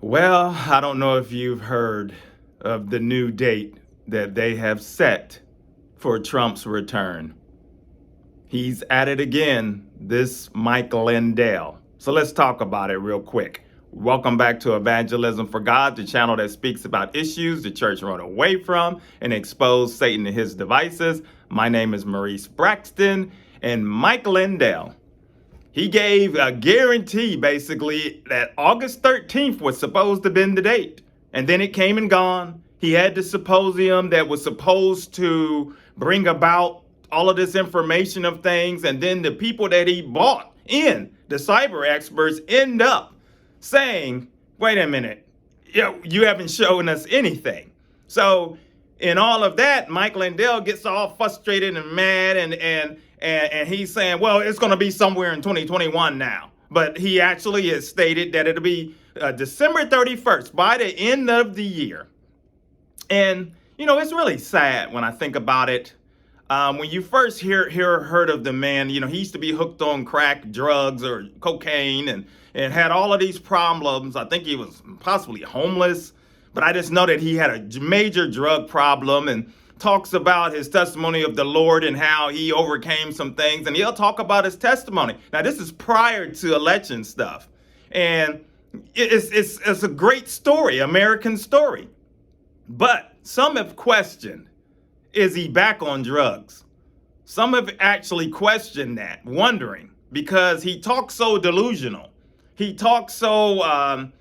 Well, I don't know if you've heard of the new date that they have set for Trump's return. He's at it again, this Mike Lindell. So let's talk about it real quick. Welcome back to Evangelism for God, the channel that speaks about issues the church run away from and expose Satan and his devices. My name is Maurice Braxton, and Mike Lindell, he gave a guarantee basically that August 13th was supposed to have been the date. And then it came and gone. He had the symposium that was supposed to bring about all of this information of things. And then the people that he bought in, the cyber experts, end up saying, wait a minute, you haven't shown us anything. So in all of that, Mike Lindell gets all frustrated and mad and he's saying, well, it's going to be somewhere in 2021 now. But he actually has stated that it'll be December 31st, by the end of the year. And, it's really sad when I think about it. When you first heard of the man, he used to be hooked on crack, drugs, or cocaine, and had all of these problems. I think he was possibly homeless. But I just know that he had a major drug problem and talks about his testimony of the Lord and how he overcame some things. And he'll talk about his testimony. Now, this is prior to election stuff. And it's a great story, American story. But some have questioned, is he back on drugs? Some have actually questioned that, wondering, because he talks so delusional. He talks so,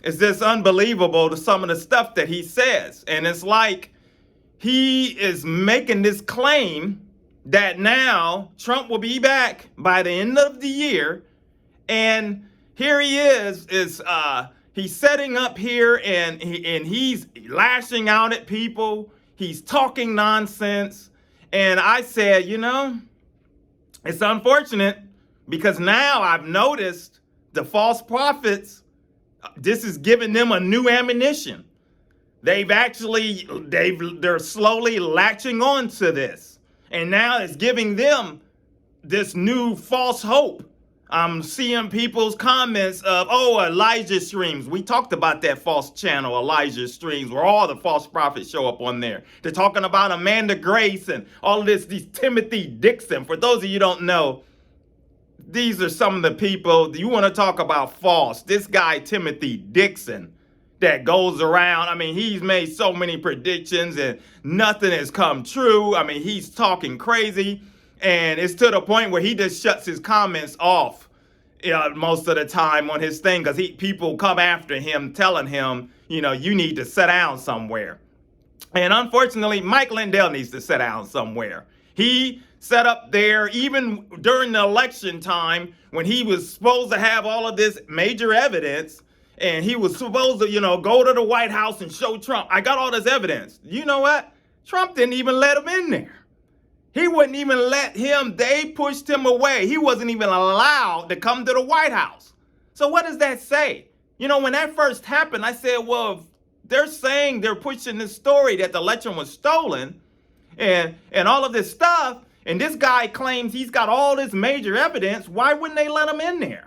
it's just unbelievable to some of the stuff that he says. And it's like he is making this claim that now Trump will be back by the end of the year. And here he is he's setting up here and he's lashing out at people. He's talking nonsense. And I said, it's unfortunate because now I've noticed the false prophets, this is giving them a new ammunition. They're slowly latching on to this. And now it's giving them this new false hope. I'm seeing people's comments of, Elijah streams. We talked about that false channel, Elijah streams, where all the false prophets show up on there. They're talking about Amanda Grace and all of these Timothy Dixon. For those of you who don't know, these are some of the people you want to talk about false. This guy, Timothy Dixon, that goes around. He's made so many predictions and nothing has come true. He's talking crazy. And it's to the point where he just shuts his comments off most of the time on his thing because people come after him telling him, you need to sit down somewhere. And unfortunately, Mike Lindell needs to sit down somewhere. He sat up there even during the election time when he was supposed to have all of this major evidence. And he was supposed to, go to the White House and show Trump, I got all this evidence. You know what? Trump didn't even let him in there. He wouldn't even let him. They pushed him away. He wasn't even allowed to come to the White House. So what does that say? When that first happened, I said, well, if they're saying they're pushing this story that the election was stolen and all of this stuff, and this guy claims he's got all this major evidence, why wouldn't they let him in there?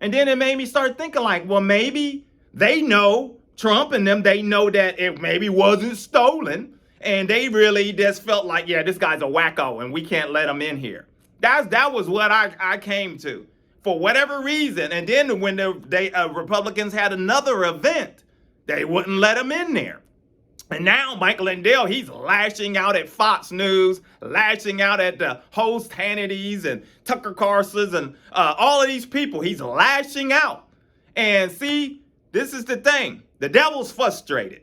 And then it made me start thinking like, well, maybe they know, Trump and them, they know that it maybe wasn't stolen. And they really just felt like, yeah, this guy's a wacko and we can't let him in here. That was what I came to for whatever reason. And then when the Republicans had another event, they wouldn't let him in there. And now Mike Lindell, he's lashing out at Fox News, lashing out at the host Hannity's and Tucker Carlson's and all of these people. He's lashing out. And see, this is the thing. The devil's frustrated.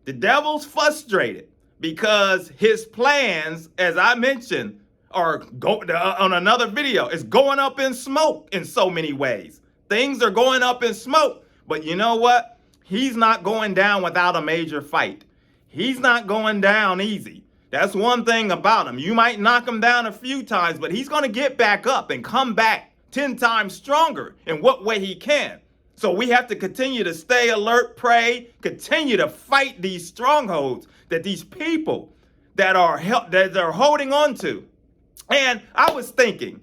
The devil's frustrated because his plans, as I mentioned, are on another video, is going up in smoke in so many ways. Things are going up in smoke. But you know what? He's not going down without a major fight. He's not going down easy. That's one thing about him. You might knock him down a few times, but he's going to get back up and come back 10 times stronger in what way he can. So we have to continue to stay alert, pray, continue to fight these strongholds that these people that are holding on to. And I was thinking,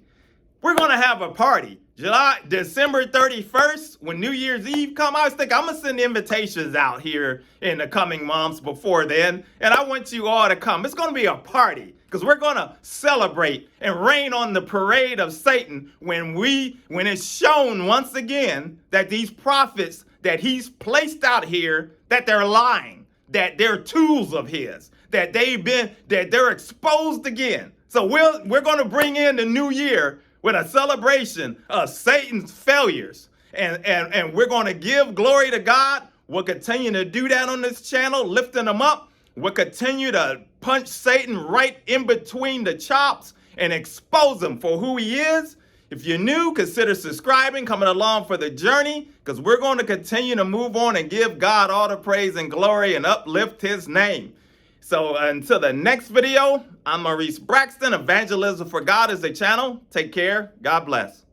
we're going to have a party. December 31st, when New Year's Eve come, I was thinking I'm gonna send invitations out here in the coming months before then, and I want you all to come. It's gonna be a party because we're gonna celebrate and rain on the parade of Satan when it's shown once again that these prophets that he's placed out here, that they're lying, that they're tools of his, that they're exposed again. So we're gonna bring in the new year with a celebration of Satan's failures. And we're going to give glory to God. We'll continue to do that on this channel, lifting them up. We'll continue to punch Satan right in between the chops and expose him for who he is. If you're new, consider subscribing, coming along for the journey, because we're going to continue to move on and give God all the praise and glory and uplift his name. So until the next video, I'm Maurice Braxton. Evangelism for God is the channel. Take care. God bless.